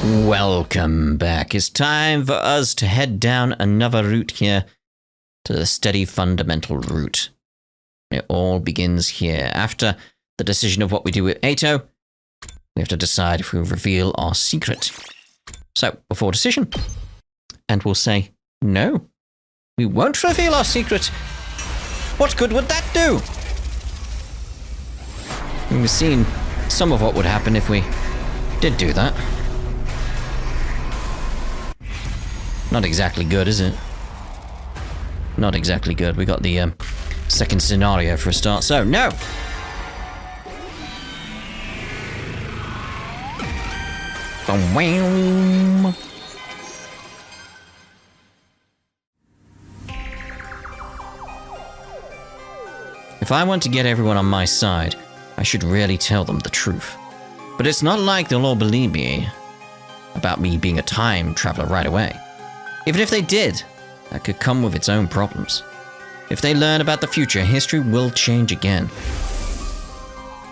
Welcome back. It's time for us to head down another route here to the steady fundamental route. It all begins here. After the decision of what we do with Ato, we have to decide if we reveal our secret. So, before decision, and we'll say, no, we won't reveal our secret. What good would that do? We've seen some of what would happen if we did do that. Not exactly good, is it? Not exactly good. We got the second scenario for a start, so no! Boom. If I want to get everyone on my side, I should really tell them the truth. But it's not like they'll all believe me about me being a time traveler right away. Even if they did, that could come with its own problems. If they learn about the future, history will change again.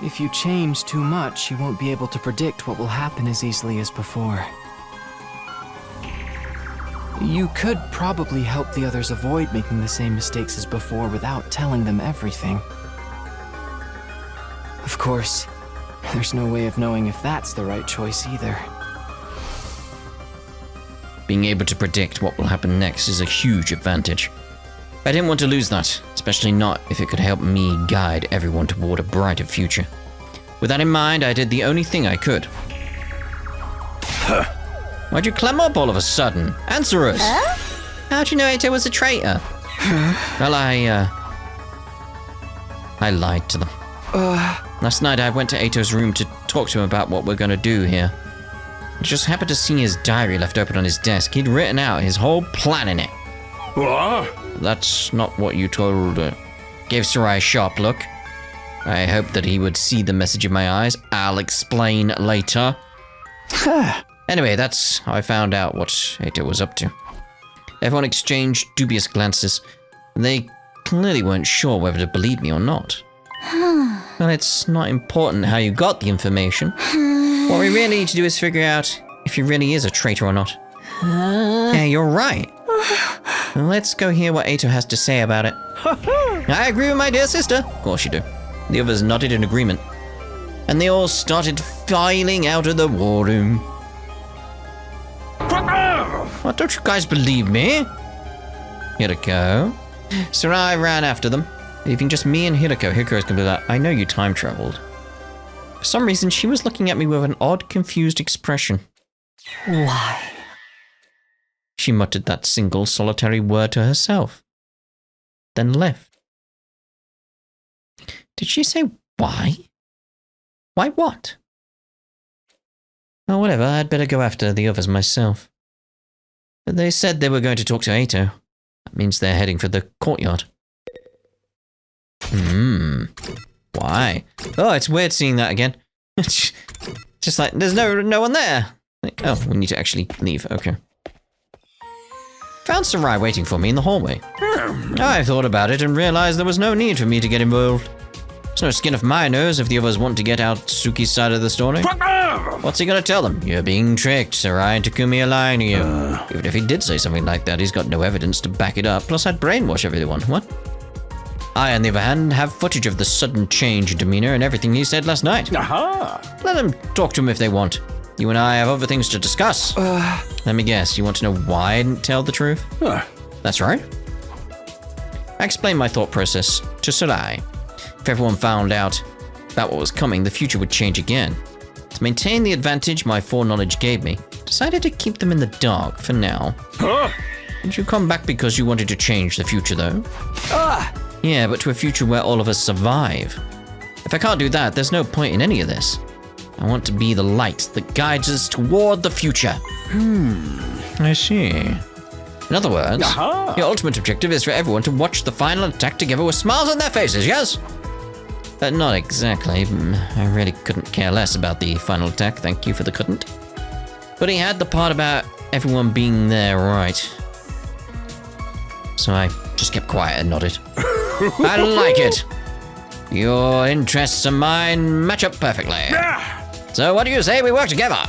If you change too much, you won't be able to predict what will happen as easily as before. You could probably help the others avoid making the same mistakes as before without telling them everything. Of course, there's no way of knowing if that's the right choice either. Being able to predict what will happen next is a huge advantage. I didn't want to lose that, especially not if it could help me guide everyone toward a brighter future. With that in mind, I did the only thing I could. Why'd you clam up all of a sudden? Answer us! How'd you know Ato was a traitor? Well, I lied to them. Last night I went to Ato's room to talk to him about what we're gonna do here. I just happened to see his diary left open on his desk. He'd written out his whole plan in it. What? That's not what you told her. Gave Sarai a sharp look. I hoped that he would see the message in my eyes. I'll explain later. Anyway, that's how I found out what Ato was up to. Everyone exchanged dubious glances. They clearly weren't sure whether to believe me or not. Well, it's not important how you got the information. What we really need to do is figure out if he really is a traitor or not. Yeah, you're right. Let's go hear what Ato has to say about it. I agree with my dear sister. Of course you do. The others nodded in agreement. And they all started filing out of the war room. What, don't you guys believe me? Hiruko. Sarai ran after them, leaving just me and Hiruko. Hiruko's gonna be like, I know you time traveled. For some reason, she was looking at me with an odd, confused expression. Why? She muttered that single, solitary word to herself, then left. Did she say why? Why what? Oh, whatever, I'd better go after the others myself. But they said they were going to talk to Ato. That means they're heading for the courtyard. Why? Oh, it's weird seeing that again. It's just like, there's no one there. Like, oh, we need to actually leave, okay. Found Sarai waiting for me in the hallway. I thought about it and realized there was no need for me to get involved. There's no skin off my nose if the others want to get out Suki's side of the story. What's he gonna tell them? You're being tricked, Sarai and Takumi are lying to you. Even if he did say something like that, he's got no evidence to back it up, plus I'd brainwash everyone, what? I, on the other hand, have footage of the sudden change in demeanor and everything he said last night. Let them talk to him if they want. You and I have other things to discuss. Let me guess, you want to know why I didn't tell the truth? That's right. I explained my thought process to Sarai. If everyone found out about what was coming, the future would change again. To maintain the advantage my foreknowledge gave me, decided to keep them in the dark for now. Did you come back because you wanted to change the future, though? Yeah, but to a future where all of us survive. If I can't do that, there's no point in any of this. I want to be the light that guides us toward the future. I see. In other words, your ultimate objective is for everyone to watch the final attack together with smiles on their faces, yes? Not exactly. I really couldn't care less about the final attack, thank you for the couldn't. But he had the part about everyone being there right. So I just kept quiet and nodded. I like it. Your interests and mine match up perfectly. So what do you say we work together?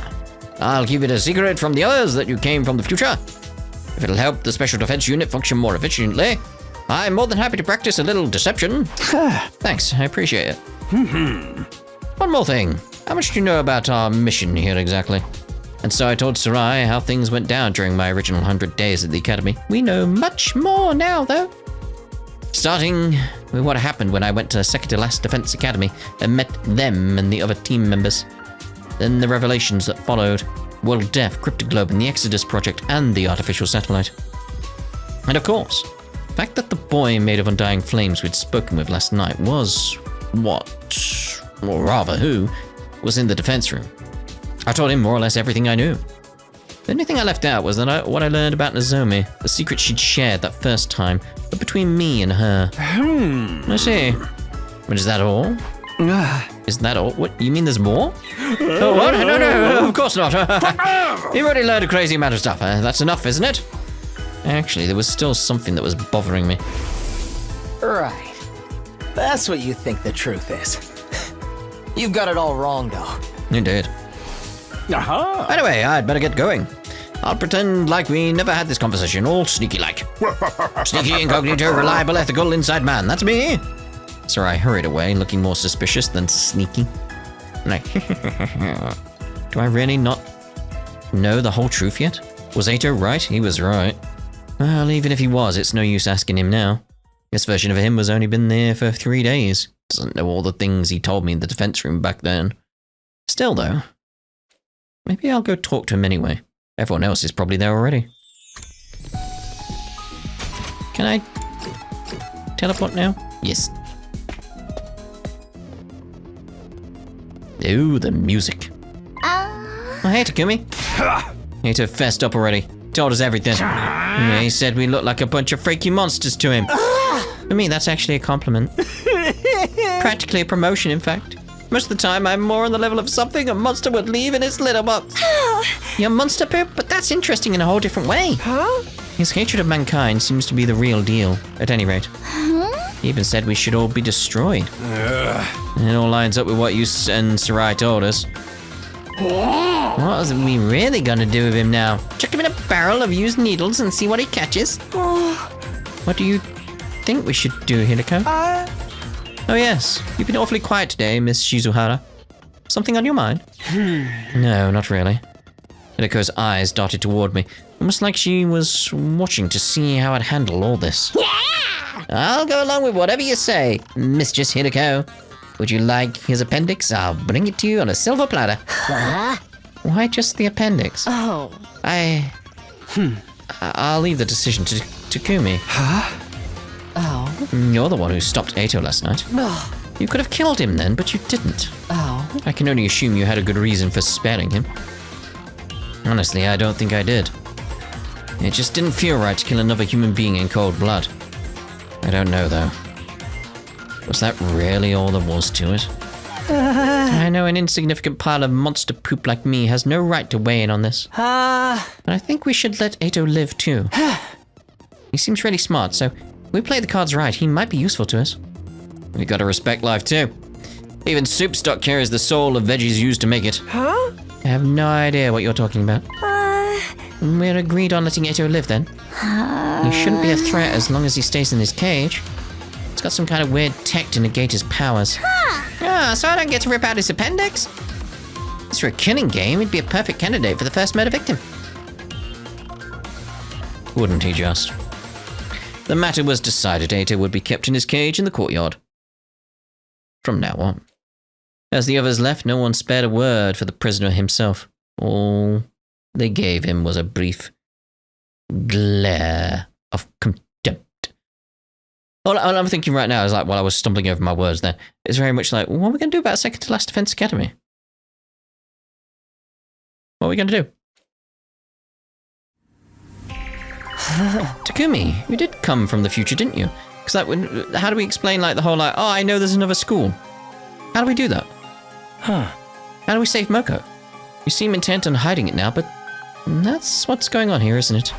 I'll keep it a secret from the others that you came from the future. If it'll help the Special Defense Unit function more efficiently, I'm more than happy to practice a little deception. Thanks, I appreciate it. One more thing. How much do you know about our mission here exactly? And so I told Sarai how things went down during my original 100 days at the Academy. We know much more now, though. Starting with what happened when I went to second to last Defense Academy and met them and the other team members. Then the revelations that followed. World Death, Cryptoglobe, and the Exodus Project, and the artificial satellite. And of course, the fact that the boy made of undying flames we'd spoken with last night was or rather who, was in the defense room. I told him more or less everything I knew. The only thing I left out was that what I learned about Nozomi, the secret she'd shared that first time, but between me and her. I see. But is that all? Is that all? What, you mean there's more? Oh, what? No, of course not. You've already learned a crazy amount of stuff. That's enough, isn't it? Actually, there was still something that was bothering me. Right. That's what you think the truth is. You've got it all wrong, though. Indeed. Aha! Anyway, I'd better get going. I'll pretend like we never had this conversation, all sneaky-like. Sneaky, incognito, reliable, ethical, inside man. That's me. Sarai hurried away, looking more suspicious than sneaky. Like, do I really not know the whole truth yet? Was Ato right? He was right. Well, even if he was, it's no use asking him now. This version of him has only been there for 3 days. Doesn't know all the things he told me in the defense room back then. Still, though, maybe I'll go talk to him anyway. Everyone else is probably there already. Can I teleport now? Yes. Ooh, the music. Oh, hey, Takumi. Ato fessed up already. Told us everything. Yeah, he said we look like a bunch of freaky monsters to him. For me, that's actually a compliment. Practically a promotion, in fact. Most of the time, I'm more on the level of something a monster would leave in its litter box. You're monster poop, but that's interesting in a whole different way. Huh? His hatred of mankind seems to be the real deal, at any rate. He even said we should all be destroyed. It all lines up with what you and Sarai told us. What are we really gonna do with him now? Chuck him in a barrel of used needles and see what he catches? What do you think we should do, Hiruko? Oh yes, you've been awfully quiet today, Miss Shizuhara. Something on your mind? No, not really. Hiruko's eyes darted toward me, almost like she was watching to see how I'd handle all this. Yeah! I'll go along with whatever you say, Mistress Hiruko. Would you like his appendix? I'll bring it to you on a silver platter. Why just the appendix? Oh. I'll leave the decision to Takumi. Oh. You're the one who stopped Ato last night. You could have killed him then, but you didn't. Oh. I can only assume you had a good reason for sparing him. Honestly, I don't think I did. It just didn't feel right to kill another human being in cold blood. I don't know, though. Was that really all there was to it? I know an insignificant pile of monster poop like me has no right to weigh in on this. But I think we should let Ato live, too. He seems really smart, so if we play the cards right, he might be useful to us. We gotta respect life, too. Even soup stock carries the soul of veggies used to make it. I have no idea what you're talking about. We're agreed on letting Ato live, then. He shouldn't be a threat as long as he stays in his cage. It's got some kind of weird tech to negate his powers. So I don't get to rip out his appendix? As for a killing game, he'd be a perfect candidate for the first murder victim. Wouldn't he just? The matter was decided. Ato would be kept in his cage in the courtyard. From now on. As the others left, no one spared a word for the prisoner himself. All they gave him was a brief glare of contempt. All I'm thinking right now is like, while I was stumbling over my words there, it's very much like, what are we going to do about second to last Defense Academy? What are we going to do? Takumi, you did come from the future, didn't you? Because how do we explain like the whole like, oh, I know there's another school. How do we do that? How do we save Moko? You seem intent on hiding it now, but that's what's going on here, isn't it?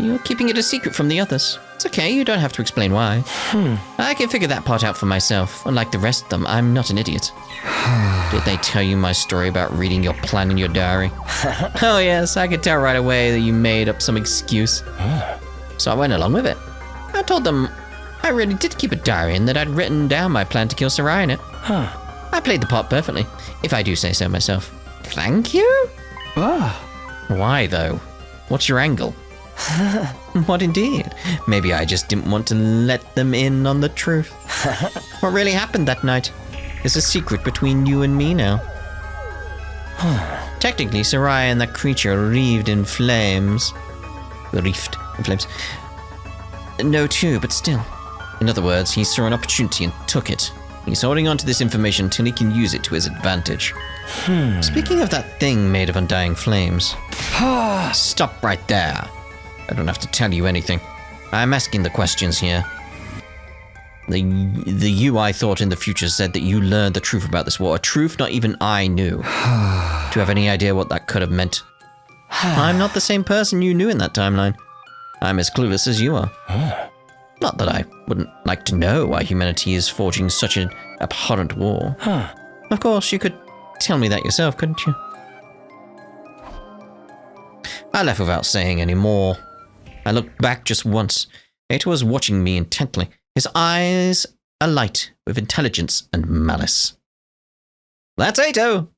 You're keeping it a secret from the others. It's okay, you don't have to explain why. I can figure that part out for myself. Unlike the rest of them, I'm not an idiot. Did they tell you my story about reading your plan in your diary? Oh yes, I could tell right away that you made up some excuse. So I went along with it. I told them I really did keep a diary and that I'd written down my plan to kill Sarai in it. I played the part perfectly, if I do say so myself. Thank you? Why though? What's your angle? What indeed? Maybe I just didn't want to let them in on the truth. What really happened that night is a secret between you and me now. Technically, Sarai and that creature reefed in flames. Reefed in flames. No, too, but still. In other words, he saw an opportunity and took it. He's holding on to this information until he can use it to his advantage. Speaking of that thing made of undying flames. Stop right there. I don't have to tell you anything. I'm asking the questions here. The you I thought in the future said that you learned the truth about this war. A truth not even I knew. Do you have any idea what that could have meant? I'm not the same person you knew in that timeline. I'm as clueless as you are. Not that I wouldn't like to know why humanity is forging such an abhorrent war. Of course, you could tell me that yourself, couldn't you? I left without saying any more. I looked back just once. Ato was watching me intently, his eyes alight with intelligence and malice. That's Ato! At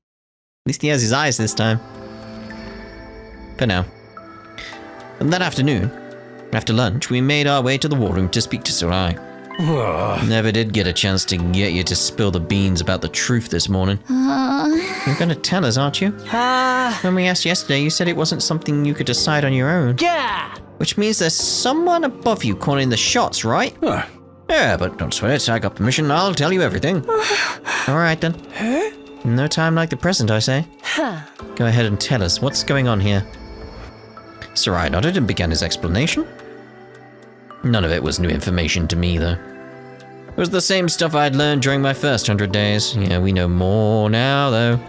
least he has his eyes this time. For now. And that afternoon, after lunch, we made our way to the war room to speak to Sarai. Never did get a chance to get you to spill the beans about the truth this morning. You're going to tell us, aren't you? When we asked yesterday, you said it wasn't something you could decide on your own. Yeah! Which means there's someone above you calling the shots, right? Yeah, but don't sweat it. I got permission. I'll tell you everything. All right, then. No time like the present, I say. Go ahead and tell us. What's going on here? Sarai nodded and began his explanation. None of it was new information to me, though. It was the same stuff I'd learned during my first 100 days. Yeah, we know more now, though.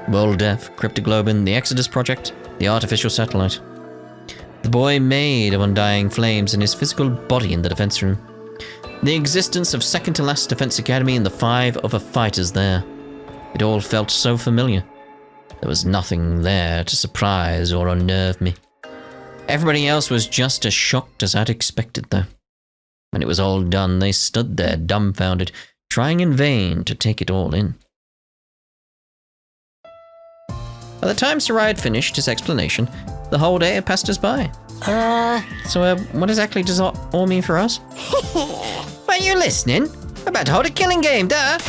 World Death, Cryptoglobin, the Exodus Project, the artificial satellite. The boy made of undying flames in his physical body in the defense room. The existence of second-to-last defense academy and the 5 other fighters there. It all felt so familiar. There was nothing there to surprise or unnerve me. Everybody else was just as shocked as I'd expected, though. When it was all done, they stood there dumbfounded, trying in vain to take it all in. By the time Sarai had finished his explanation, the whole day had passed us by. So, what exactly does that all mean for us? Weren't you listening? We're about to hold a killing game, duh!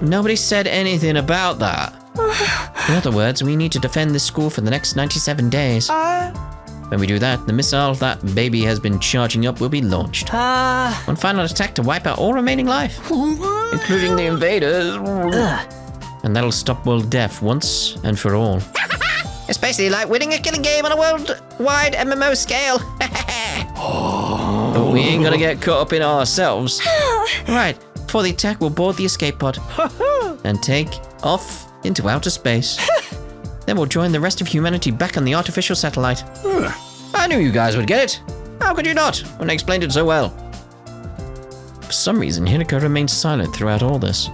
Nobody said anything about that. In other words, we need to defend this school for the next 97 days. When we do that, the missile that baby has been charging up will be launched. One final attack to wipe out all remaining life, including the invaders. And that'll stop world death once and for all. It's basically like winning a killing game on a worldwide MMO scale. But we ain't gonna get caught up in ourselves. Right, for the attack, we'll board the escape pod and take off into outer space. Then we'll join the rest of humanity back on the artificial satellite. I knew you guys would get it. How could you not, when I explained it so well? For some reason, Hiruko remained silent throughout all this.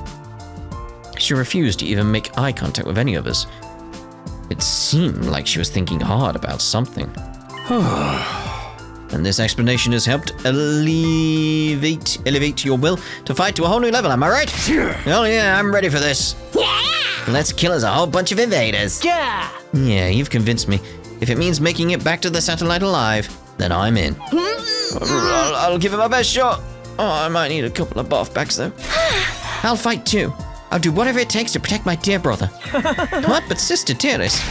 She refused to even make eye contact with any of us. It seemed like she was thinking hard about something. And this explanation has helped elevate your will to fight to a whole new level, am I right? Oh yeah, I'm ready for this. Let's kill us a whole bunch of invaders. Yeah, you've convinced me. If it means making it back to the satellite alive, then I'm in. I'll give it my best shot. Oh, I might need a couple of bath bags though. I'll fight too. I'll do whatever it takes to protect my dear brother. What? But sister dearest,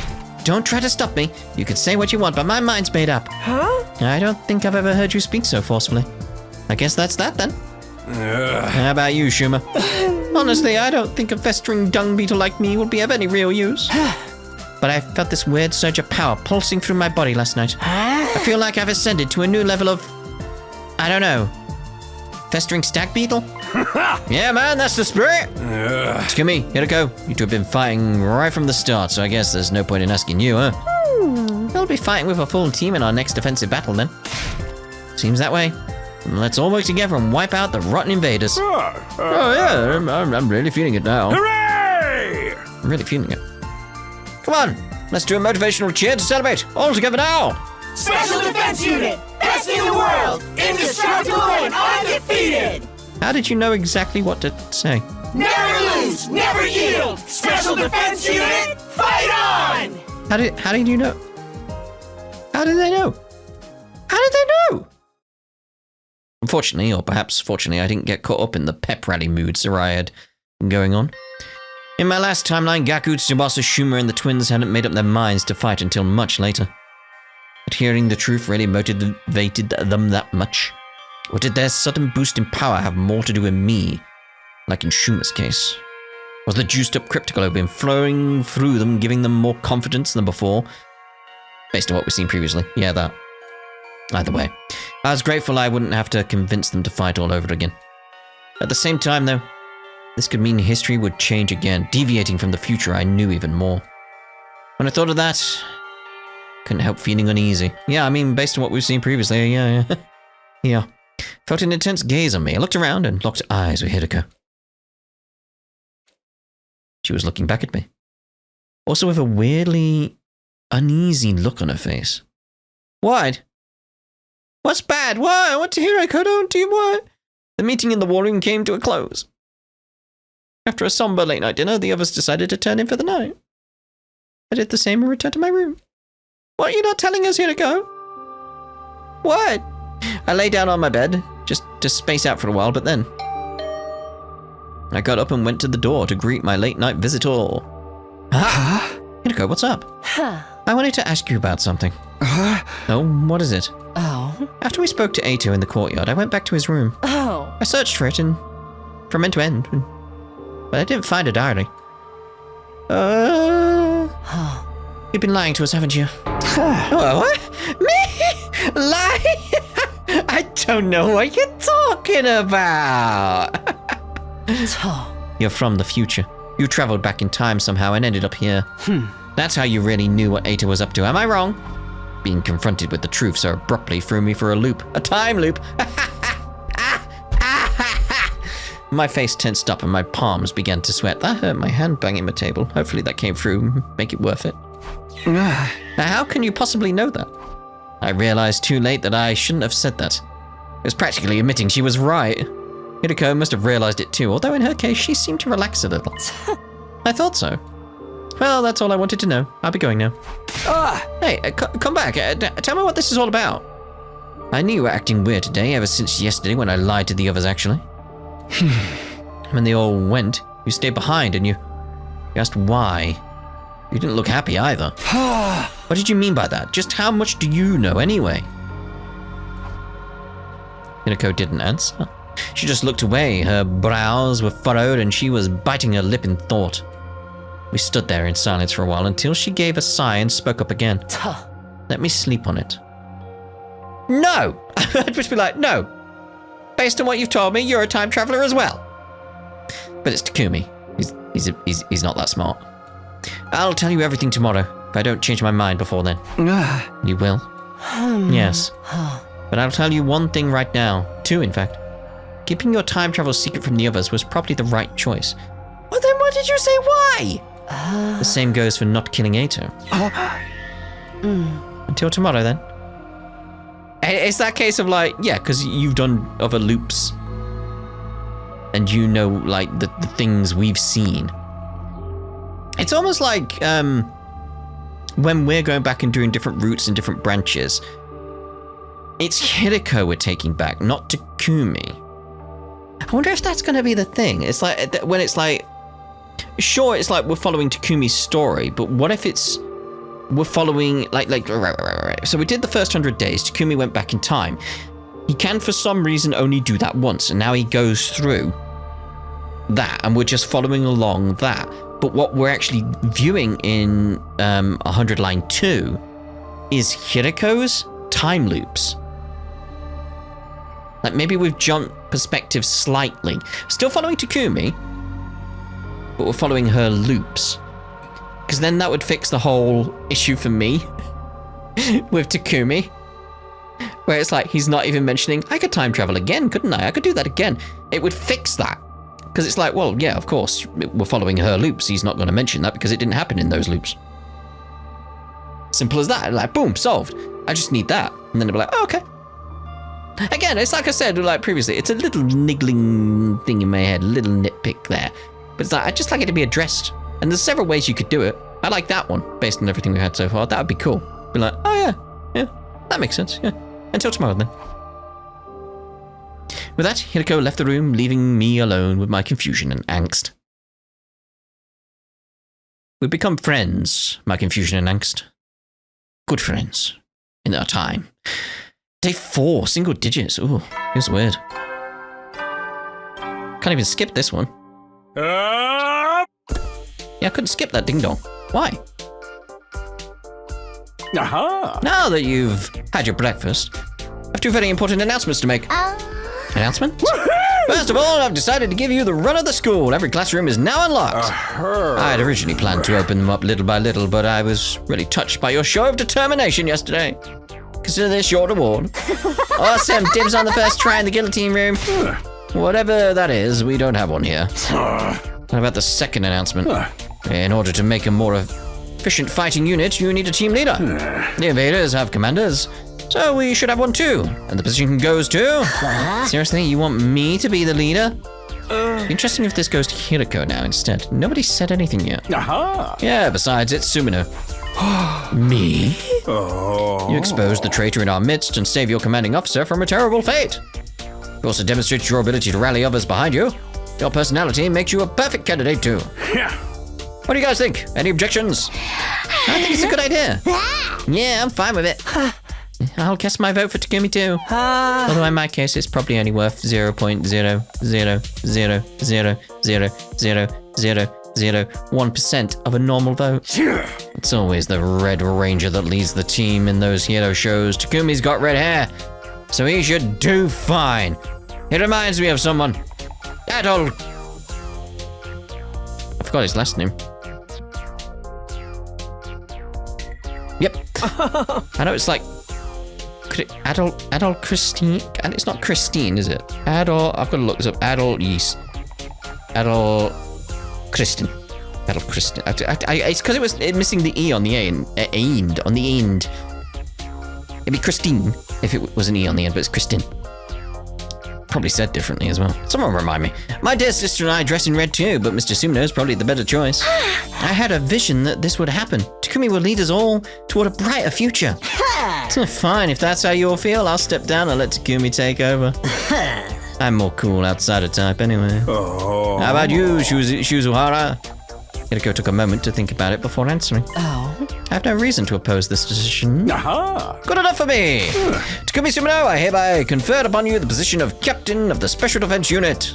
don't try to stop me. You can say what you want, but my mind's made up. I don't think I've ever heard you speak so forcefully. I guess that's that then. How about you, Shuma? Honestly, I don't think a festering dung beetle like me would be of any real use. But I felt this weird surge of power pulsing through my body last night. I feel like I've ascended to a new level of... I don't know. Festering stag beetle? Yeah, man, that's the spirit. Tsukumi, Hiruko, you two have been fighting right from the start, so I guess there's no point in asking you, huh? We'll be fighting with a full team in our next defensive battle then. Seems that way. Let's all work together and wipe out the rotten invaders. Oh yeah, I'm really feeling it now. Hooray! I'm really feeling it. Come on, let's do a motivational cheer to celebrate. All together now. Special Defense Unit! Best in the world! Indestructible and undefeated! How did you know exactly what to say? Never lose! Never yield! Special Defense Unit! Fight on! How did you know? How did they know? How did they know? Unfortunately, or perhaps fortunately, I didn't get caught up in the pep rally mood Sarai had going on. In my last timeline, Gaku, Tsubasa, Shuma, and the twins hadn't made up their minds to fight until much later. But hearing the truth really motivated them that much? Or did their sudden boost in power have more to do with me, like in Shuma's case? Was the juiced-up cryptoglobe flowing through them, giving them more confidence than before? Based on what we've seen previously. Yeah, that. Either way, I was grateful I wouldn't have to convince them to fight all over again. At the same time, though, this could mean history would change again, deviating from the future I knew even more. When I thought of that, couldn't help feeling uneasy. Yeah, I mean, based on what we've seen previously, yeah. Yeah. Felt an intense gaze on me. I looked around and locked eyes with Hiruko. She was looking back at me. Also with a weirdly uneasy look on her face. What? What's bad? What? What to Hiruko? Don't do what? The meeting in the war room came to a close. After a somber late night dinner, the others decided to turn in for the night. I did the same and returned to my room. What are you not telling us, Hiruko? What? I lay down on my bed, just to space out for a while, but then I got up and went to the door to greet my late night visitor. Huh? Hiruko, what's up? I wanted to ask you about something. Oh, what is it? Oh. After we spoke to Ato in the courtyard, I went back to his room. Oh. I searched for it, and from end to end, but I didn't find a diary. You've been lying to us, haven't you? What? Me? Lie? I don't know what you're talking about. You're from the future. You traveled back in time somehow and ended up here. That's how you really knew what Ato was up to, am I wrong? Being confronted with the truth so abruptly threw me for a loop. A time loop. My face tensed up and my palms began to sweat. That hurt my hand banging the table. Hopefully that came through. Make it worth it. Now, how can you possibly know that? I realized too late that I shouldn't have said that. It was practically admitting she was right. Hiruko must have realized it too, although in her case she seemed to relax a little. I thought so. Well, that's all I wanted to know. I'll be going now. Hey, come back. Tell me what this is all about. I knew you were acting weird today, ever since yesterday when I lied to the others, actually. When they all went, you stayed behind and you asked why. You didn't look happy either. What did you mean by that? Just how much do you know anyway? Hiruko didn't answer. She just looked away. Her brows were furrowed and she was biting her lip in thought. We stood there in silence for a while until she gave a sigh and spoke up again. Let me sleep on it. No! I'd just be like, no. Based on what you've told me, you're a time traveler as well. But it's Takumi. He's not that smart. I'll tell you everything tomorrow, if I don't change my mind before then. You will? Yes. But I'll tell you one thing right now. Two, in fact. Keeping your time travel secret from the others was probably the right choice. Well, then why did you say why? The same goes for not killing Ato. Until tomorrow, then. It's that case of like, yeah, because you've done other loops. And you know, like, the things we've seen. It's almost like when we're going back and doing different routes and different branches, it's Hiruko we're taking back, not Takumi. I wonder if that's going to be the thing. It's like, when it's like, sure, it's like we're following Takumi's story, but what if we're following, right. So we did the first 100 days, Takumi went back in time. He can, for some reason, only do that once, and now he goes through that, and we're just following along that. But what we're actually viewing in 100 line 2 is Hiruko's time loops. Like maybe we've jumped perspective slightly. Still following Takumi, but we're following her loops. Because then that would fix the whole issue for me with Takumi, where it's like he's not even mentioning, I could time travel again, couldn't I? I could do that again. It would fix that. Because it's like, well, yeah, of course, we're following her loops. He's not going to mention that because it didn't happen in those loops. Simple as that. Like, boom, solved. I just need that. And then they'll be like, oh, okay. Again, it's like I said, like previously, it's a little niggling thing in my head, a little nitpick there. But it's like, I'd just like it to be addressed. And there's several ways you could do it. I like that one, based on everything we've had so far. That would be cool. Be like, oh yeah, that makes sense, yeah. Until tomorrow then. With that, Hiruko left the room, leaving me alone with my confusion and angst. We've become friends, my confusion and angst. Good friends. In our time. Day 4, single digits. Ooh, feels weird. Can't even skip this one. Yeah, I couldn't skip that ding dong. Why? Aha! Now that you've had your breakfast, I have 2 very important announcements to make. Announcements? First of all, I've decided to give you the run of the school. Every classroom is now unlocked. I had originally planned to open them up little by little, but I was really touched by your show of determination yesterday. Consider this your reward. Awesome, dibs on the first try in the guillotine room. Whatever that is, we don't have one here. What about the second announcement? In order to make a more efficient fighting unit, you need a team leader. The invaders have commanders, so we should have one too. And the position goes to... Seriously, you want me to be the leader? Interesting if this goes to Hiruko now instead. Nobody said anything yet. Aha! Yeah, besides, it's Sumino. Me? You exposed the traitor in our midst and save your commanding officer from a terrible fate. You also demonstrate your ability to rally others behind you. Your personality makes you a perfect candidate too. What do you guys think? Any objections? I think it's a good idea. Yeah, I'm fine with it. I'll cast my vote for Takumi too. Although in my case, it's probably only worth 0.000000001% of a normal vote. It's always the Red Ranger that leads the team in those hero shows. Takumi's got red hair, so he should do fine. It reminds me of someone. Adol. I forgot his last name. Yep. I know it's like Adol Christine. And it's not Christine, is it? Adol. I've got to look this up. Adol Yeast. Adol Kristen. Adol Kristen. It's because it was missing the E on the end. On the end. It'd be Christine if it was an E on the end, but it's Kristen. Probably said differently as well. Someone remind me. My dear sister and I dress in red too, but Mr. Sumino is probably the better choice. I had a vision that this would happen. Takumi will lead us all toward a brighter future. Fine, if that's how you all feel, I'll step down and let Takumi take over. I'm more cool outsider type anyway. How about you, Shuzuhara? Hiruko took a moment to think about it before answering. I have no reason to oppose this decision. Good enough for me. Takumi Sumino, I hereby conferred upon you the position of Captain of the Special Defense Unit.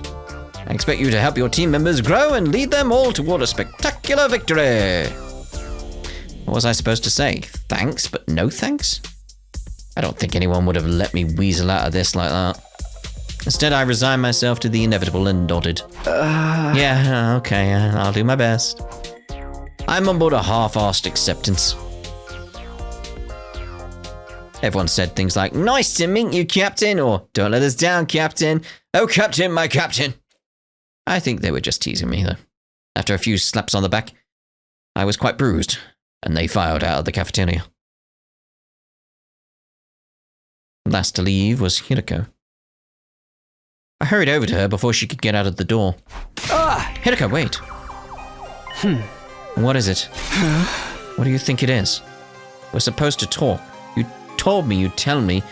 I expect you to help your team members grow and lead them all toward a spectacular victory. What was I supposed to say? Thanks, but no thanks? I don't think anyone would have let me weasel out of this like that. Instead, I resigned myself to the inevitable and nodded. Yeah, okay, I'll do my best. I mumbled a half-arsed acceptance. Everyone said things like, nice to meet you, Captain, or don't let us down, Captain. Oh, Captain, my Captain. I think they were just teasing me, though. After a few slaps on the back, I was quite bruised, and they filed out of the cafeteria. Last to leave was Hiruko. I hurried over to her before she could get out of the door. Hiruko, wait. What is it? What do you think it is? We're supposed to talk. You told me you'd tell me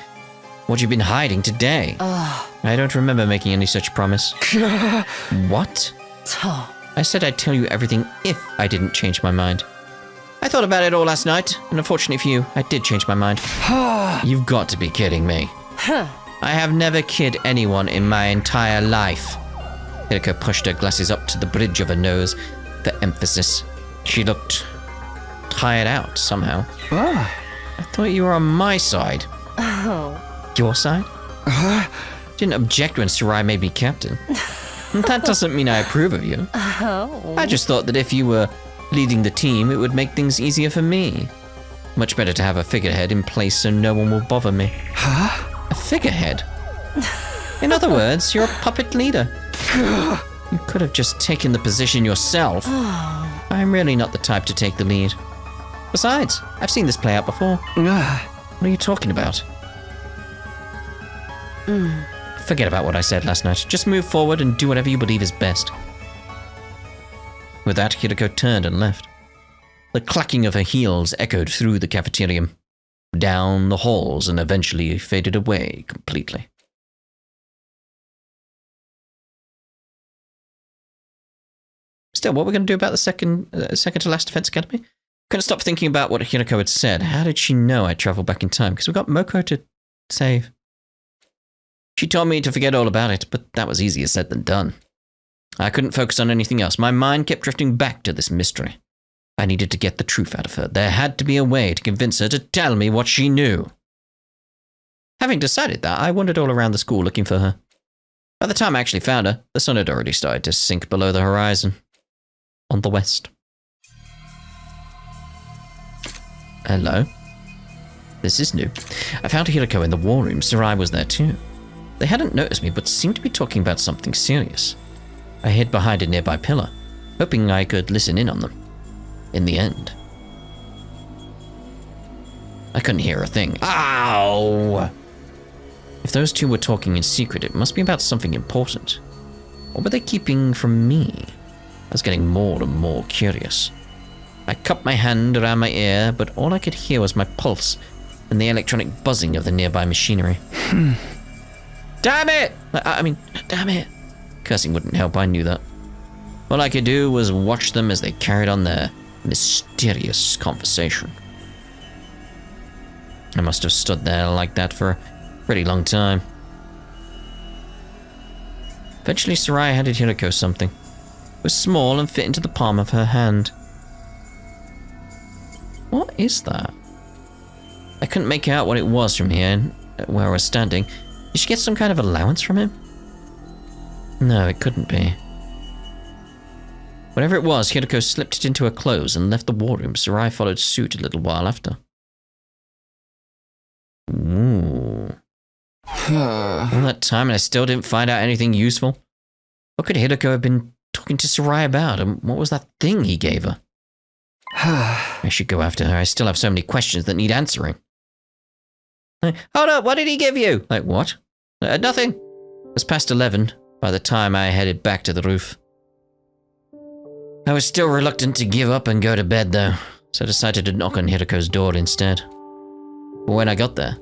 what you've been hiding today. I don't remember making any such promise. What? I said I'd tell you everything if I didn't change my mind. I thought about it all last night, and unfortunately for you, I did change my mind. You've got to be kidding me. I have never kid anyone in my entire life. Hiruko pushed her glasses up to the bridge of her nose for emphasis. She looked tired out somehow. I thought you were on my side. Your side? Didn't object when Sarai made me captain. That doesn't mean I approve of you. I just thought that if you were leading the team, it would make things easier for me. Much better to have a figurehead in place so no one will bother me. Huh? A figurehead? In other words, you're a puppet leader. You could have just taken the position yourself. I'm really not the type to take the lead. Besides, I've seen this play out before. What are you talking about? Forget about what I said last night. Just move forward and do whatever you believe is best. With that, Hiruko turned and left. The clacking of her heels echoed through the cafeteria, down the halls, and eventually faded away completely. Still, what we're going to do about the second to last Defense Academy? Couldn't stop thinking about what Hiruko had said. How did she know I'd travel back in time? Because we've got Moko to save. She told me to forget all about it, but that was easier said than done. I couldn't focus on anything else. My mind kept drifting back to this mystery. I needed to get the truth out of her. There had to be a way to convince her to tell me what she knew. Having decided that, I wandered all around the school looking for her. By the time I actually found her, the sun had already started to sink below the horizon. On the west. Hello. This is new. I found Hiruko in the war room. Sarai was there too. They hadn't noticed me, but seemed to be talking about something serious. I hid behind a nearby pillar, hoping I could listen in on them. In the end, I couldn't hear a thing. Ow! If those two were talking in secret, it must be about something important. What were they keeping from me? I was getting more and more curious. I cupped my hand around my ear, but all I could hear was my pulse and the electronic buzzing of the nearby machinery. Damn it! Damn it! Cursing wouldn't help, I knew that. All I could do was watch them as they carried on their mysterious conversation. I must have stood there like that for a pretty long time. Eventually, Sarai handed Hiruko something. It was small and fit into the palm of her hand. What is that? I couldn't make out what it was from here, where I was standing. Did she get some kind of allowance from him? No, it couldn't be. Whatever it was, Hiruko slipped it into her clothes and left the war room. Sarai followed suit a little while after. Ooh. All that time and I still didn't find out anything useful? What could Hiruko have been talking to Sarai about, and what was that thing he gave her? I should go after her. I still have so many questions that need answering. Hold up, what did he give you? Like, what? Nothing. It was past 11 by the time I headed back to the roof. I was still reluctant to give up and go to bed, though, so I decided to knock on Hiruko's door instead. But when I got there,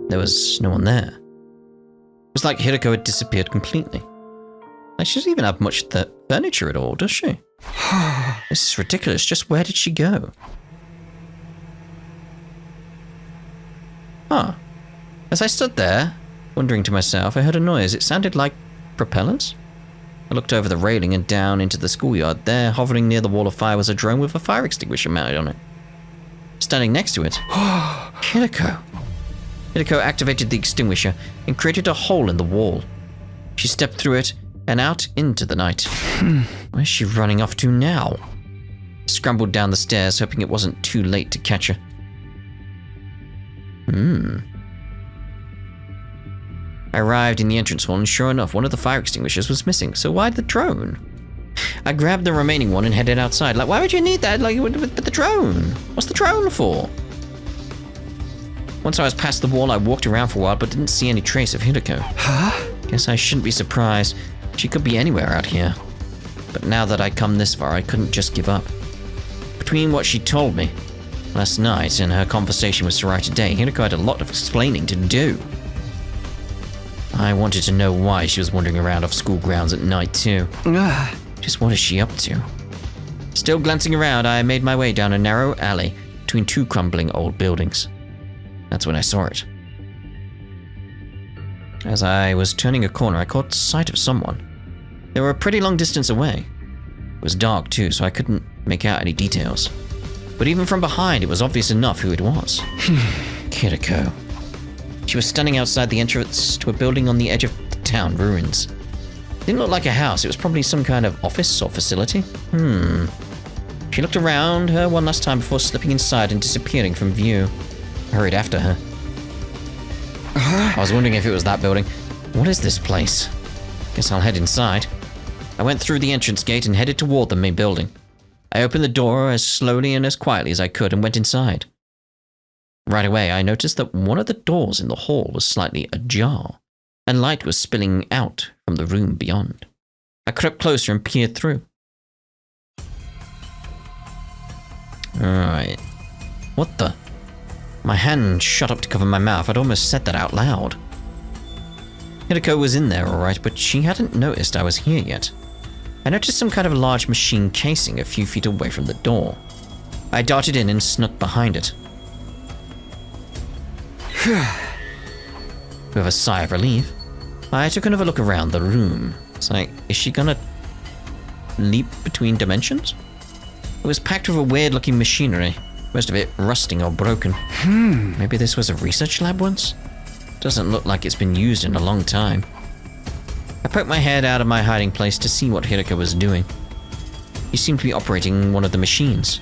there was no one there. It was like Hiruko had disappeared completely. Like, she doesn't even have much furniture at all, does she? This is ridiculous. Just where did she go? Huh. As I stood there, wondering to myself, I heard a noise. It sounded like propellers. I looked over the railing and down into the schoolyard. There, hovering near the wall of fire, was a drone with a fire extinguisher mounted on it. Standing next to it, Hiruko. Hiruko activated the extinguisher and created a hole in the wall. She stepped through it and out into the night. Where's she running off to now? I scrambled down the stairs, hoping it wasn't too late to catch her. I arrived in the entrance hall, and sure enough, one of the fire extinguishers was missing. So why the drone? I grabbed the remaining one and headed outside. Like, why would you need that? Like, with the drone? What's the drone for? Once I was past the wall, I walked around for a while, but didn't see any trace of Hiruko. Guess I shouldn't be surprised. She could be anywhere out here. But now that I'd come this far, I couldn't just give up. Between what she told me last night and her conversation with Sarai today, Hiruko had a lot of explaining to do. I wanted to know why she was wandering around off school grounds at night too. Just what is she up to? Still glancing around, I made my way down a narrow alley between two crumbling old buildings. That's when I saw it. As I was turning a corner, I caught sight of someone. They were a pretty long distance away. It was dark too, so I couldn't make out any details. But even from behind, it was obvious enough who it was. Hiruko. She was standing outside the entrance to a building on the edge of the town ruins. Didn't look like a house. It was probably some kind of office or facility. She looked around her one last time before slipping inside and disappearing from view. I hurried after her. I was wondering if it was that building. What is this place? Guess I'll head inside. I went through the entrance gate and headed toward the main building. I opened the door as slowly and as quietly as I could and went inside. Right away, I noticed that one of the doors in the hall was slightly ajar, and light was spilling out from the room beyond. I crept closer and peered through. Alright. What the? My hand shot up to cover my mouth. I'd almost said that out loud. Hiruko was in there alright, but she hadn't noticed I was here yet. I noticed some kind of large machine casing a few feet away from the door. I darted in and snuck behind it. With a sigh of relief, I took another look around the room. It's like, is she gonna leap between dimensions? It was packed with a weird-looking machinery, most of it rusting or broken. Maybe this was a research lab once? Doesn't look like it's been used in a long time. I poked my head out of my hiding place to see what Hiruko was doing. He seemed to be operating one of the machines,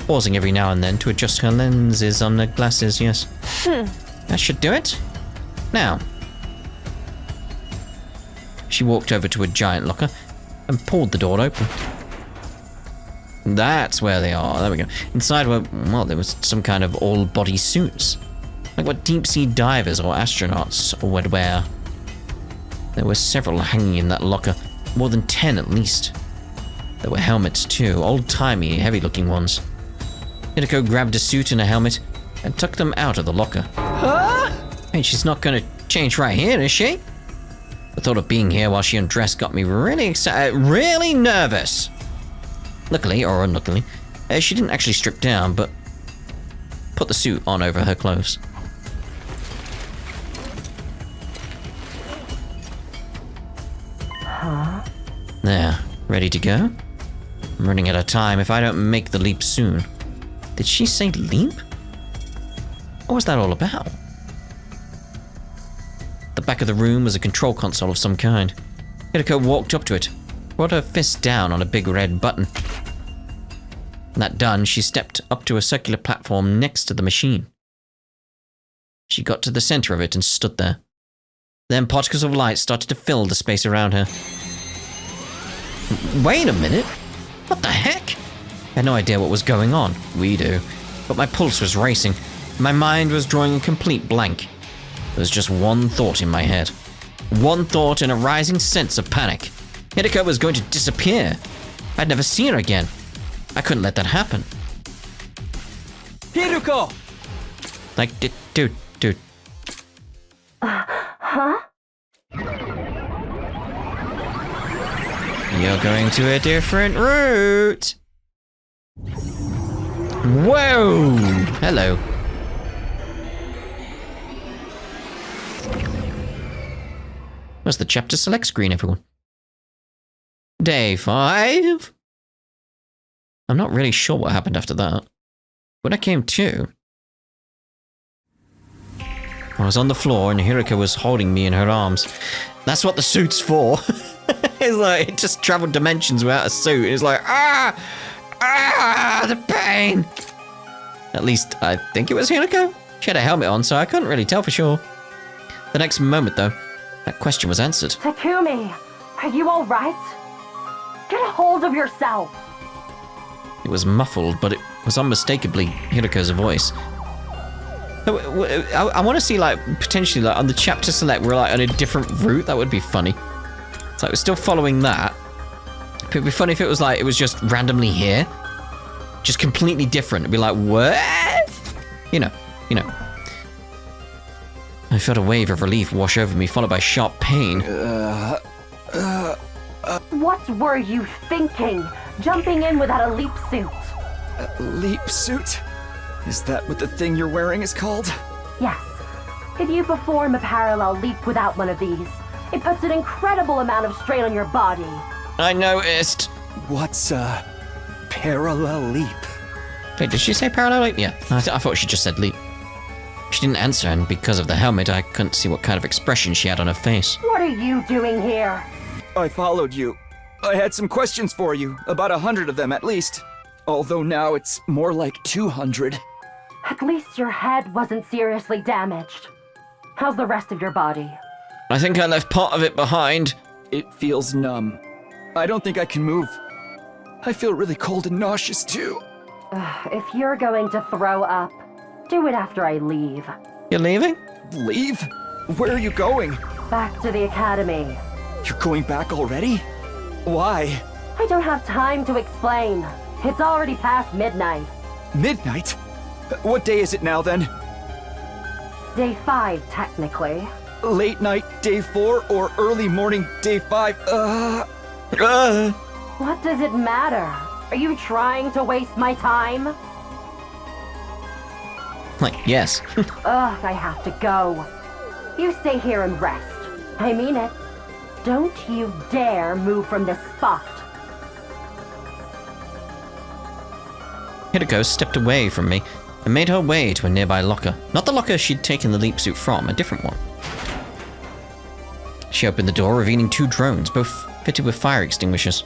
pausing every now and then to adjust her lenses on the glasses, yes. That should do it. Now. She walked over to a giant locker and pulled the door open. That's where they are. There we go. Inside were, well, there was some kind of all-body suits. Like what deep-sea divers or astronauts would wear. There were several hanging in that locker. More than 10 at least. There were helmets too. Old-timey, heavy-looking ones. Hiruko grabbed a suit and a helmet and took them out of the locker. Hey, she's not gonna change right here, is she? The thought of being here while she undressed got me really excited, really nervous. Luckily, or unluckily, she didn't actually strip down, but put the suit on over her clothes. There, ready to go? I'm running out of time if I don't make the leap soon. Did she say leap? What was that all about? The back of the room was a control console of some kind. Hiruko walked up to it, brought her fist down on a big red button. That done, she stepped up to a circular platform next to the machine. She got to the center of it and stood there. Then particles of light started to fill the space around her. Wait a minute! What the heck? I had no idea what was going on. We do. But my pulse was racing. My mind was drawing a complete blank. There was just one thought in my head. One thought and a rising sense of panic. Hiruko was going to disappear. I'd never see her again. I couldn't let that happen. Hiruko! Like, dude. Huh? You're going to a different route. Whoa! Hello. Where's the chapter select screen, everyone? Day 5? I'm not really sure what happened after that. When I came to, I was on the floor and Hiruko was holding me in her arms. That's what the suit's for. It's like, it just traveled dimensions without a suit. It's like, the pain. At least, I think it was Hiruko. She had a helmet on, so I couldn't really tell for sure. The next moment, though, that question was answered. Takumi, are you all right? Get a hold of yourself. It was muffled, but it was unmistakably Hiruko's voice. I want to see, like, potentially, like, on the chapter select, we're, like, on a different route. That would be funny. It's like, we're still following that. It'd be funny if it was, like, it was just randomly here. Just completely different. It'd be like, what? You know. I felt a wave of relief wash over me, followed by sharp pain. What were you thinking? Jumping in without a leap suit. Leap suit? Is that what the thing you're wearing is called? Yes. If you perform a parallel leap without one of these, it puts an incredible amount of strain on your body. I noticed. What's a parallel leap? Wait, did she say parallel leap? Yeah, I thought she just said leap. She didn't answer, and because of the helmet, I couldn't see what kind of expression she had on her face. What are you doing here? I followed you. I had some questions for you, about 100 of them at least. Although now it's more like 200. At least your head wasn't seriously damaged. How's the rest of your body? I think I left part of it behind. It feels numb. I don't think I can move. I feel really cold and nauseous too. If you're going to throw up, do it after I leave. You're leaving? Leave? Where are you going? Back to the academy. You're going back already? Why? I don't have time to explain. It's already past midnight. Midnight? What day is it now then? Day 5, technically. Late night, day 4, or early morning, day 5? What does it matter? Are you trying to waste my time? Like, yes. Ugh, I have to go. You stay here and rest. I mean it. Don't you dare move from this spot. Hiruko stepped away from me and made her way to a nearby locker. Not the locker she'd taken the leap suit from, a different one. She opened the door, revealing 2 drones, both fitted with fire extinguishers.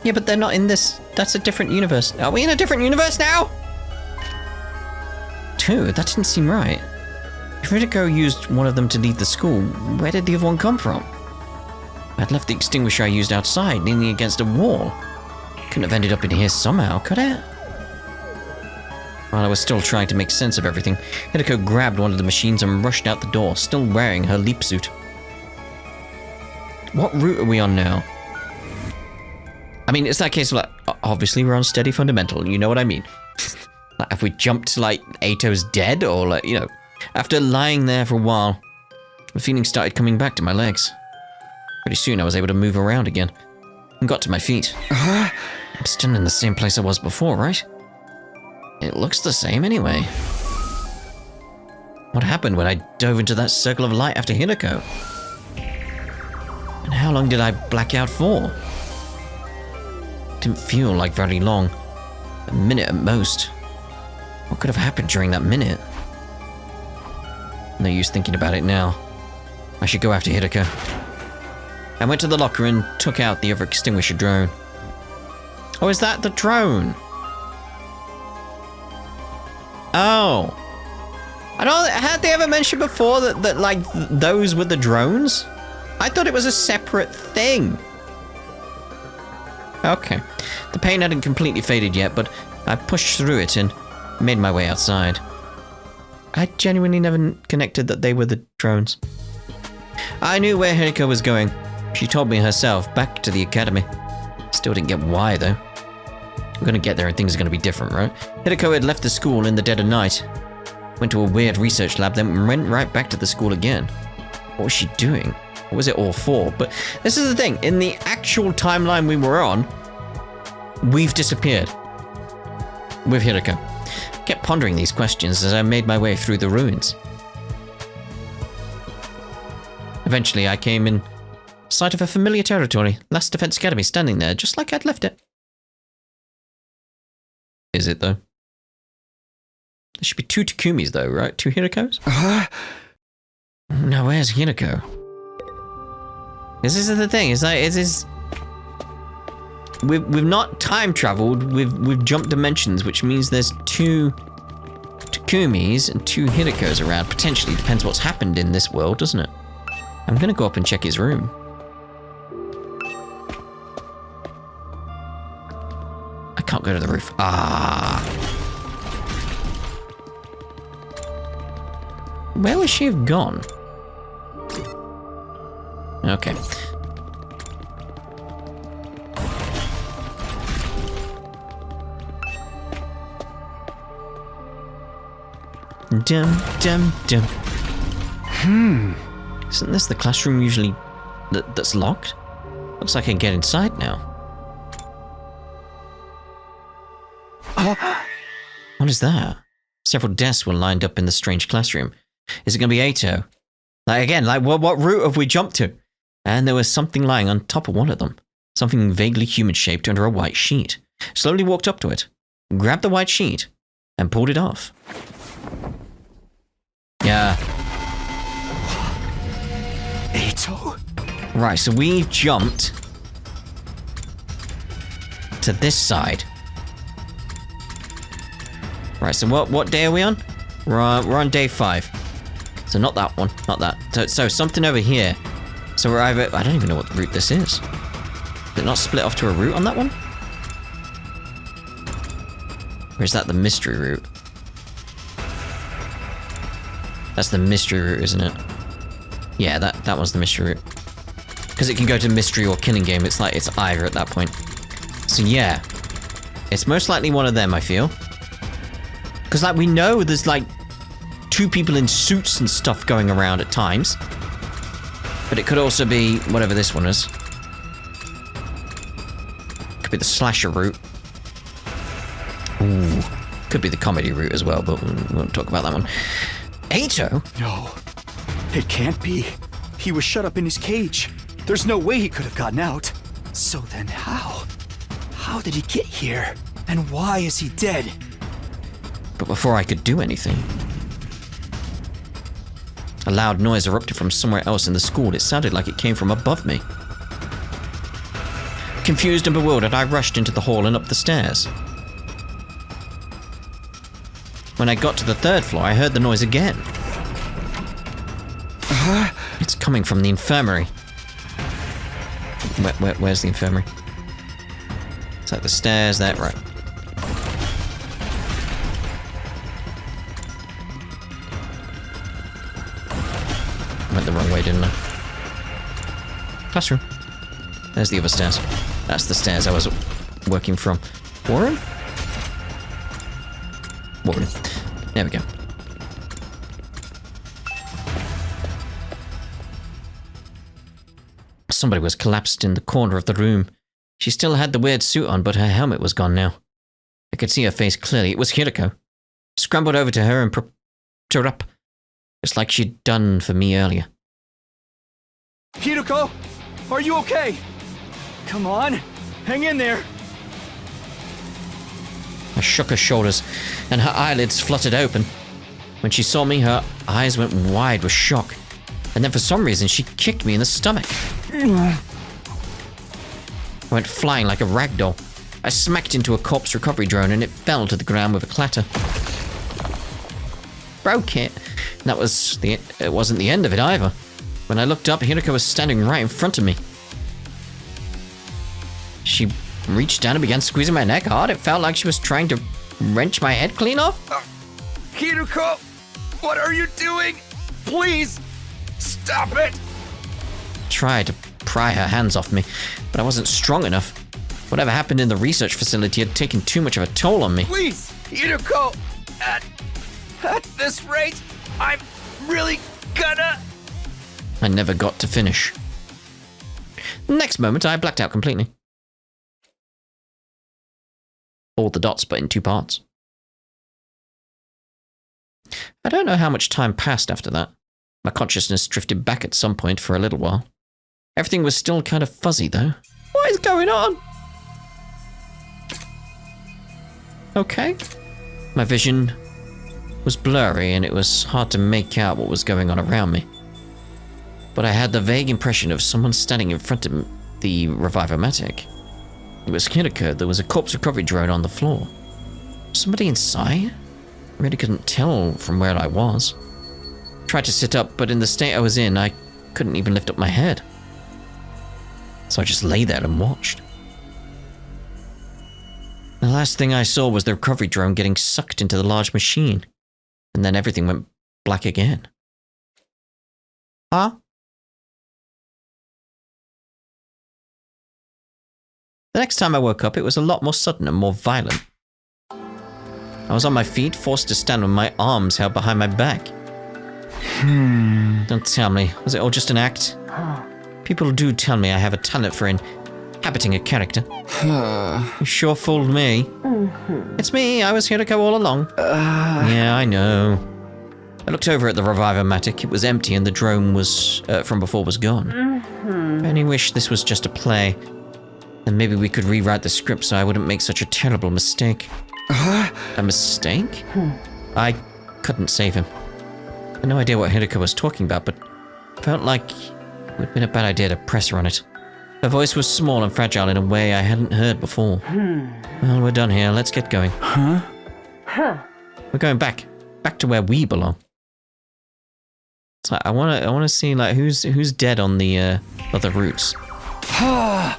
Yeah, but they're not in this. That's a different universe. Are we in a different universe now? 2? That didn't seem right. If Hiruko used one of them to leave the school, where did the other one come from? I'd left the extinguisher I used outside, leaning against a wall. Couldn't have ended up in here somehow, could it? While I was still trying to make sense of everything, Hiruko grabbed one of the machines and rushed out the door, still wearing her leap suit. What route are we on now? I mean, it's that case of like, obviously we're on steady fundamental, you know what I mean? Like, have we jumped to like Ato's dead, or like, you know, after lying there for a while, the feeling started coming back to my legs. Pretty soon I was able to move around again and got to my feet. I'm still in the same place I was before, right? It looks the same anyway. What happened when I dove into that circle of light after Hiruko? And how long did I black out for? Didn't feel like very long. A minute at most. What could have happened during that minute? No use thinking about it now. I should go after Hiruko. I went to the locker and took out the other extinguisher drone. Oh, is that the drone? Oh. I don't. Had they ever mentioned before that like those were the drones? I thought it was a separate thing. Okay. The pain hadn't completely faded yet, but I pushed through it and made my way outside. I genuinely never connected that they were the drones. I knew where Hiruko was going. She told me herself, back to the academy. Still didn't get why, though. We're gonna get there and things are gonna be different, right? Hiruko had left the school in the dead of night. Went to a weird research lab, then went right back to the school again. What was she doing? What was it all for? But this is the thing. In the actual timeline we were on, we've disappeared. With Hiruko. Kept pondering these questions as I made my way through the ruins. Eventually, I came in sight of a familiar territory. Last Defense Academy standing there, just like I'd left it. Is it, though? There should be 2 Takumis, though, right? 2 Hirukos? Now, where's Hiruko? This is the thing. It's like, it is... We've not time traveled. We've jumped dimensions, which means there's 2 Takumis and 2 Hirukos around. Potentially, depends what's happened in this world, doesn't it? I'm gonna go up and check his room. I can't go to the roof. Ah. Where would she have gone? Okay. Dum dum dum. Isn't this the classroom usually that's locked? Looks like I can get inside now. What is that? Several desks were lined up in the strange classroom. Is it going to be Ato? Like again, like what route have we jumped to? And there was something lying on top of one of them. Something vaguely human-shaped under a white sheet. Slowly walked up to it, grabbed the white sheet, and pulled it off. Yeah. Ato? Right, so we've jumped to this side. Right, so what day are we on? We're on day 5. So not that one, not that. So something over here. So we're either... I don't even know what route this is. Did it not split off to a route on that one? Or is that the mystery route? That's the mystery route, isn't it? Yeah, that was the mystery route. Because it can go to mystery or killing game. It's like, it's either at that point. So yeah. It's most likely one of them, I feel. Because like, we know there's like 2 people in suits and stuff going around at times. But it could also be whatever this one is. Could be the slasher route. Ooh. Could be the comedy route as well, but we won't talk about that one. Ato? No, it can't be. He was shut up in his cage. There's no way he could have gotten out. So then how? How did he get here? And why is he dead? But before I could do anything, a loud noise erupted from somewhere else in the school. It sounded like it came from above me. Confused and bewildered, I rushed into the hall and up the stairs. When I got to the 3rd floor, I heard the noise again. It's coming from the infirmary. Where's the infirmary? It's like the stairs there, right. I went the wrong way, didn't I? Classroom. There's the other stairs. That's the stairs I was working from. Warren? Warren. There we go. Somebody was collapsed in the corner of the room. She still had the weird suit on, but her helmet was gone now. I could see her face clearly. It was Hiruko. I scrambled over to her and propped her up, just like she'd done for me earlier. Hiruko, are you okay? Come on, hang in there. I shook her shoulders, and her eyelids fluttered open. When she saw me, her eyes went wide with shock. And then for some reason, she kicked me in the stomach. I went flying like a rag doll. I smacked into a corpse recovery drone, and it fell to the ground with a clatter. Broke it. That was it wasn't the end of it either. When I looked up, Hiruko was standing right in front of me. She reached down and began squeezing my neck hard. It felt like she was trying to wrench my head clean off. Hiruko, what are you doing? Please, stop it! Tried to pry her hands off me, but I wasn't strong enough. Whatever happened in the research facility had taken too much of a toll on me. Please, Hiruko, at this rate, I'm really gonna... I never got to finish. The next moment, I blacked out completely. All the dots, but in 2 parts. I don't know how much time passed after that. My consciousness drifted back at some point for a little while. Everything was still kind of fuzzy, though. What is going on? Okay. My vision was blurry, and it was hard to make out what was going on around me. But I had the vague impression of someone standing in front of the Revivomatic. It was Hiruko. There was a corpse recovery drone on the floor. Somebody inside? I really couldn't tell from where I was. Tried to sit up, but in the state I was in, I couldn't even lift up my head. So I just lay there and watched. The last thing I saw was the recovery drone getting sucked into the large machine. And then everything went black again. Huh? The next time I woke up, it was a lot more sudden and more violent. I was on my feet, forced to stand with my arms held behind my back. Don't tell me, was it all just an act? People do tell me I have a talent for inhabiting a character. You sure fooled me. It's me, I was Hiruko all along. Yeah, I know. I looked over at the Revivomatic. It was empty and the drone was from before was gone. I only wish this was just a play. Then maybe we could rewrite the script so I wouldn't make such a terrible mistake. A mistake? I couldn't save him. I had no idea what Hiruko was talking about, but felt like It would have been a bad idea to press her on it. Her voice was small and fragile in a way I hadn't heard before. Well, we're done here. Let's get going. Huh? We're going back to where we belong. So I wanna see like who's dead on the other routes.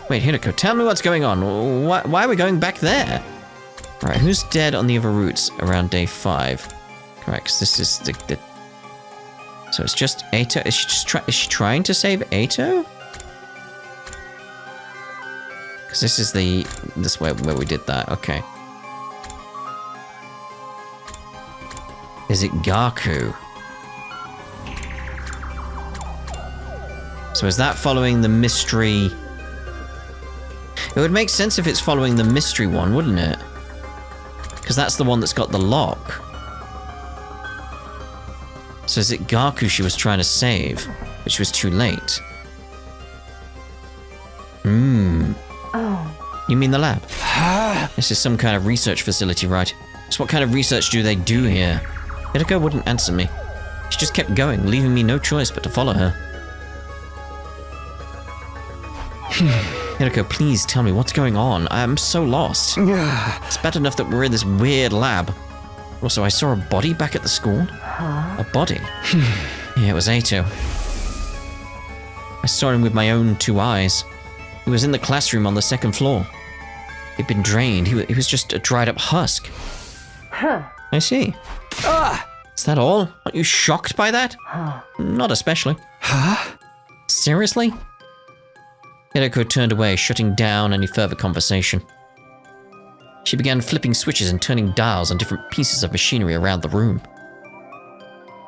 Wait, Hiruko, tell me what's going on. Why are we going back there? All right, who's dead on the other routes around day 5? Correct, 'cause this is the. So it's just Ato. Is she trying to save Ato? Because this is this way where we did that. Okay. Is it Gaku? So is that following the mystery? It would make sense if it's following the mystery one, wouldn't it? Because that's the one that's got the lock. So is it Gaku she was trying to save, but she was too late? Oh. You mean the lab? This is some kind of research facility, right? So what kind of research do they do here? Hiruko wouldn't answer me. She just kept going, leaving me no choice but to follow her. Hiruko, please tell me what's going on. I'm so lost. It's bad enough that we're in this weird lab. Also, I saw a body back at the school. A body? Yeah, it was Ato. I saw him with my own 2 eyes. He was in the classroom on the 2nd floor. He'd been drained. He was just a dried up husk. I see. Is that all? Aren't you shocked by that? Not especially. Seriously? Hiruko turned away, shutting down any further conversation. She began flipping switches and turning dials on different pieces of machinery around the room.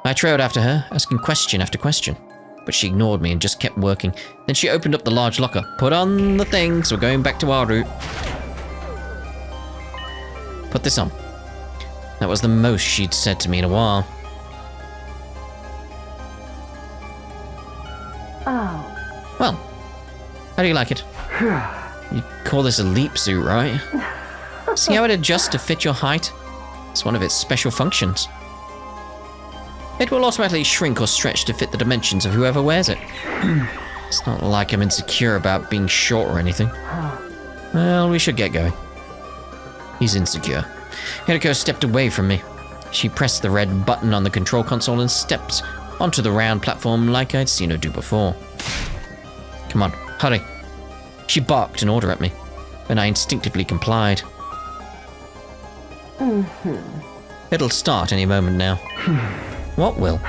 I trailed after her, asking question after question, but she ignored me and just kept working. Then she opened up the large locker. Put on the things, we're going back to our route. Put this on. That was the most she'd said to me in a while. Oh. Well, how do you like it? You'd call this a leap suit, right? See how it adjusts to fit your height? It's one of its special functions. It will automatically shrink or stretch to fit the dimensions of whoever wears it. It's not like I'm insecure about being short or anything. Well, we should get going. He's insecure. Hiruko stepped away from me. She pressed the red button on the control console and stepped onto the round platform like I'd seen her do before. Come on, hurry. She barked an order at me, and I instinctively complied. It'll start any moment now. What will?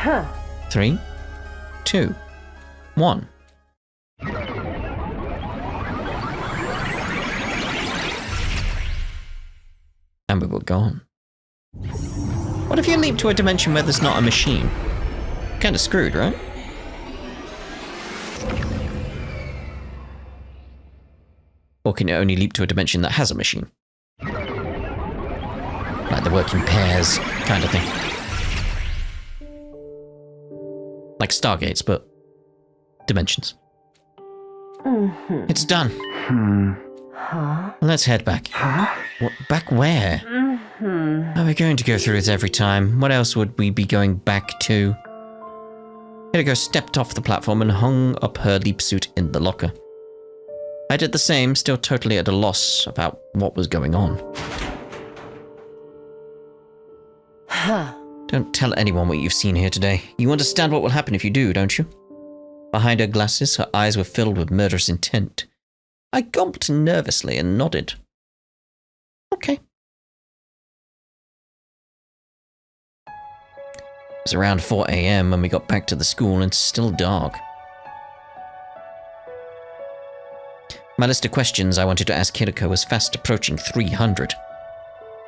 3, 2, 1. And we were gone. What if you leap to a dimension where there's not a machine? Kinda screwed, right? Or can you only leap to a dimension that has a machine? Like the working pairs kind of thing. Like Stargates, but dimensions. It's done. Let's head back. What, back where? Are we going to go through this every time? What else would we be going back to? Hiruko stepped off the platform and hung up her leap suit in the locker. I did the same, still totally at a loss about what was going on. Don't tell anyone what you've seen here today. You understand what will happen if you do, don't you? Behind her glasses, her eyes were filled with murderous intent. I gulped nervously and nodded. Okay. It was around 4 a.m. when we got back to the school and still dark. My list of questions I wanted to ask Hiruko was fast approaching 300.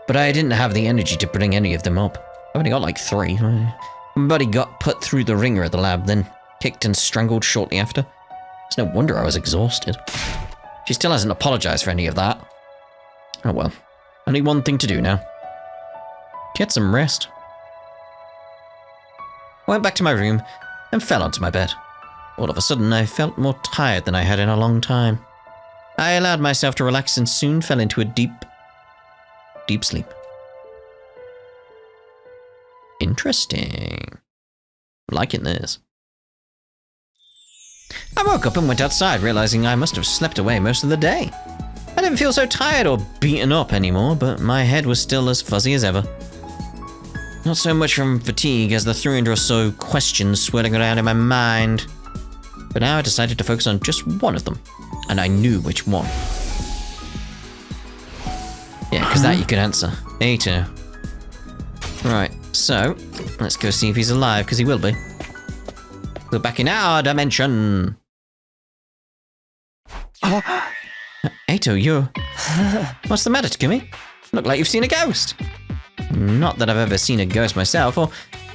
But I didn't have the energy to bring any of them up. I've only got like 3. My buddy got put through the ringer at the lab, then kicked and strangled shortly after. It's no wonder I was exhausted. She still hasn't apologized for any of that. Oh well. Only one thing to do now. Get some rest. I went back to my room and fell onto my bed. All of a sudden, I felt more tired than I had in a long time. I allowed myself to relax and soon fell into a deep sleep. Interesting. I'm liking this. I woke up and went outside, realizing I must have slept away most of the day. I didn't feel so tired or beaten up anymore, but my head was still as fuzzy as ever. Not so much from fatigue as the 300 or so questions swirling around in my mind. But now I decided to focus on just one of them, and I knew which one. Yeah, because that you could answer. A2. Right, so, let's go see if he's alive, because he will be. We're back in our dimension. Ato, you're... What's the matter, Takumi? Look like you've seen a ghost. Not that I've ever seen a ghost myself, or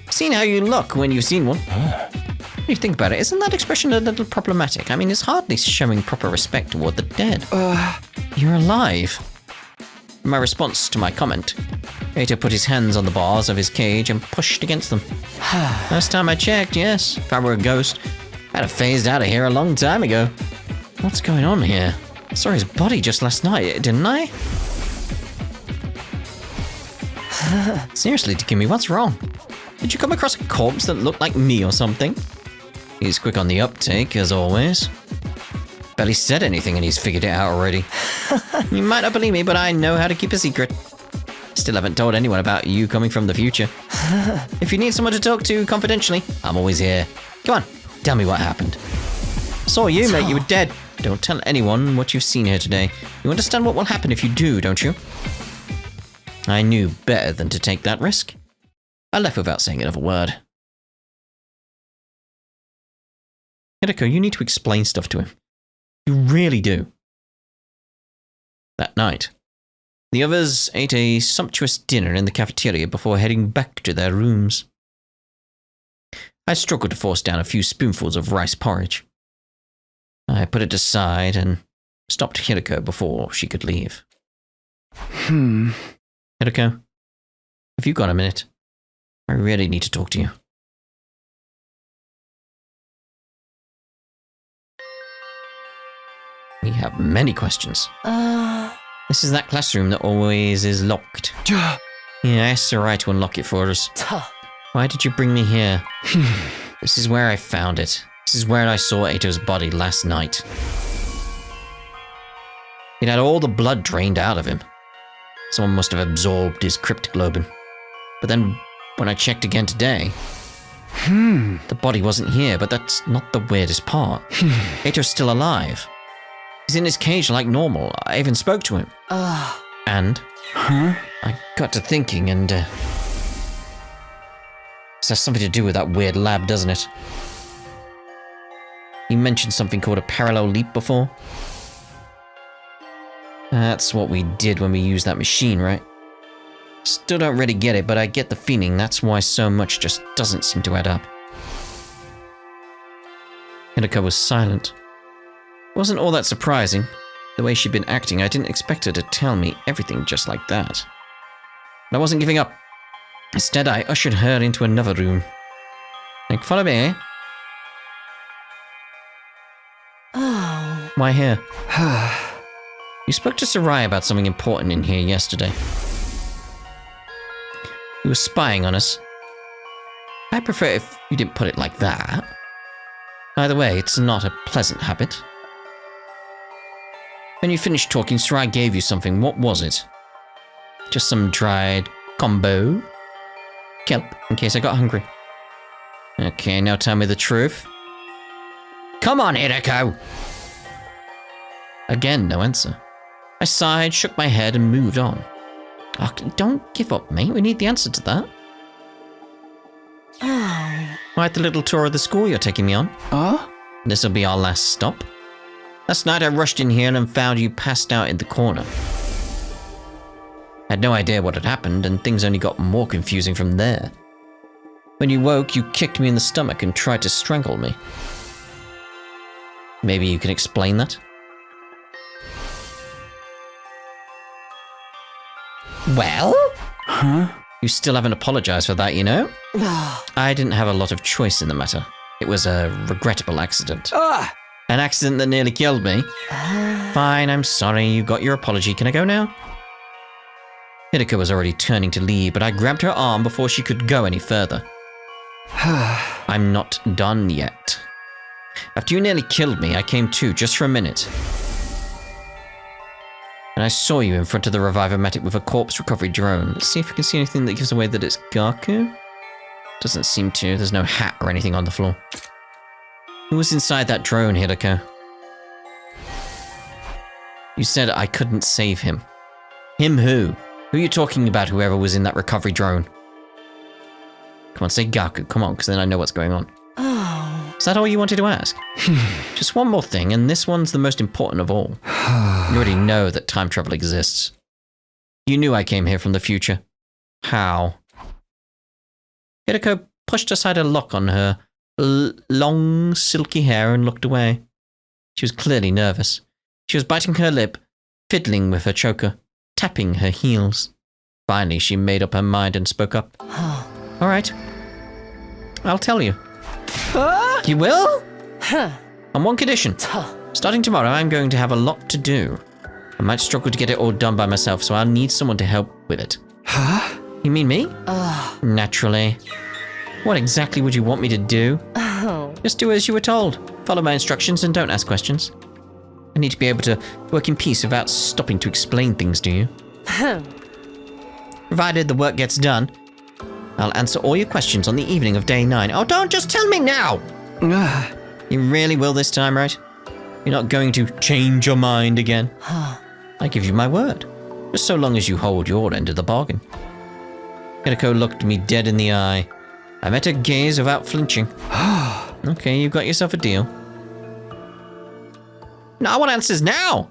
seen how you look when you've seen one. When you think about it, isn't that expression a little problematic? I mean, it's hardly showing proper respect toward the dead. You're alive. My response to my comment, Ato put his hands on the bars of his cage and pushed against them. Last time I checked, yes, if I were a ghost, I'd have phased out of here a long time ago. What's going on here? I saw his body just last night, didn't I? Seriously, Takumi, what's wrong? Did you come across a corpse that looked like me or something? He's quick on the uptake, as always. Barely said anything and he's figured it out already. You might not believe me, but I know how to keep a secret. Still haven't told anyone about you coming from the future. If you need someone to talk to confidentially, I'm always here. Come on, tell me what happened. Saw you, mate, you were dead. Don't tell anyone what you've seen here today. You understand what will happen if you do, don't you? I knew better than to take that risk. I left without saying another word. Hiruko, you need to explain stuff to him. You really do. That night, the others ate a sumptuous dinner in the cafeteria before heading back to their rooms. I struggled to force down a few spoonfuls of rice porridge. I put it aside and stopped Hiruko before she could leave. Hiruko, have you got a minute? I really need to talk to you. We have many questions. This is that classroom that always is locked. Yeah, I asked Sarai to unlock it for us. Why did you bring me here? This is where I found it. This is where I saw Ato's body last night. He'd had all the blood drained out of him. Someone must have absorbed his cryptoglobin. But then, when I checked again today, the body wasn't here, but that's not the weirdest part. Ato's still alive. He's in his cage like normal. I even spoke to him. And? I got to thinking and, this has something to do with that weird lab, doesn't it? You mentioned something called a parallel leap before? That's what we did when we used that machine, right? Still don't really get it, but I get the feeling that's why so much just doesn't seem to add up. Hiruko was silent. It wasn't all that surprising. The way she'd been acting, I didn't expect her to tell me everything just like that. But I wasn't giving up. Instead, I ushered her into another room. Like, follow me, eh? Oh. Why here? You spoke to Sarai about something important in here yesterday. You were spying on us. I prefer if you didn't put it like that. Either way, it's not a pleasant habit. When you finished talking, Sarai gave you something. What was it? Just some dried combo? Kelp, in case I got hungry. Okay, now tell me the truth. Come on, Hiruko! Again, no answer. I sighed, shook my head, and moved on. Oh, don't give up, mate. We need the answer to that. Like the little tour of the school you're taking me on. This'll be our last stop. Last night I rushed in here and found you passed out in the corner. I had no idea what had happened, and things only got more confusing from there. When you woke, you kicked me in the stomach and tried to strangle me. Maybe you can explain that? Well? You still haven't apologized for that, you know? I didn't have a lot of choice in the matter. It was a regrettable accident. An accident that nearly killed me. Fine, I'm sorry. You got your apology. Can I go now? Hiruko was already turning to leave, but I grabbed her arm before she could go any further. I'm not done yet. After you nearly killed me, I came to, just for a minute. And I saw you in front of the Revivomatic with a corpse recovery drone. Let's see if we can see anything that gives away that it's Gaku. Doesn't seem to. There's no hat or anything on the floor. Who was inside that drone, Hiruko? You said I couldn't save him. Him who? Who are you talking about, whoever was in that recovery drone? Come on, say Gaku. Come on, because then I know what's going on. Oh. Is that all you wanted to ask? Just one more thing, and this one's the most important of all. You already know that time travel exists. You knew I came here from the future. How? Hiruko pushed aside a lock on her long, silky hair and looked away. She was clearly nervous. She was biting her lip, fiddling with her choker, tapping her heels. Finally, she made up her mind and spoke up. All right. I'll tell you. You will? On one condition. Starting tomorrow, I'm going to have a lot to do. I might struggle to get it all done by myself, so I'll need someone to help with it. Huh? You mean me? Naturally. What exactly would you want me to do? Just do as you were told. Follow my instructions and don't ask questions. I need to be able to work in peace without stopping to explain things to you. Provided the work gets done, I'll answer all your questions on the evening of day 9. Oh, don't just tell me now! You really will this time, right? You're not going to change your mind again? I give you my word. Just so long as you hold your end of the bargain. Hiruko looked me dead in the eye. I met her gaze without flinching. Okay, you've got yourself a deal. No, I want answers now!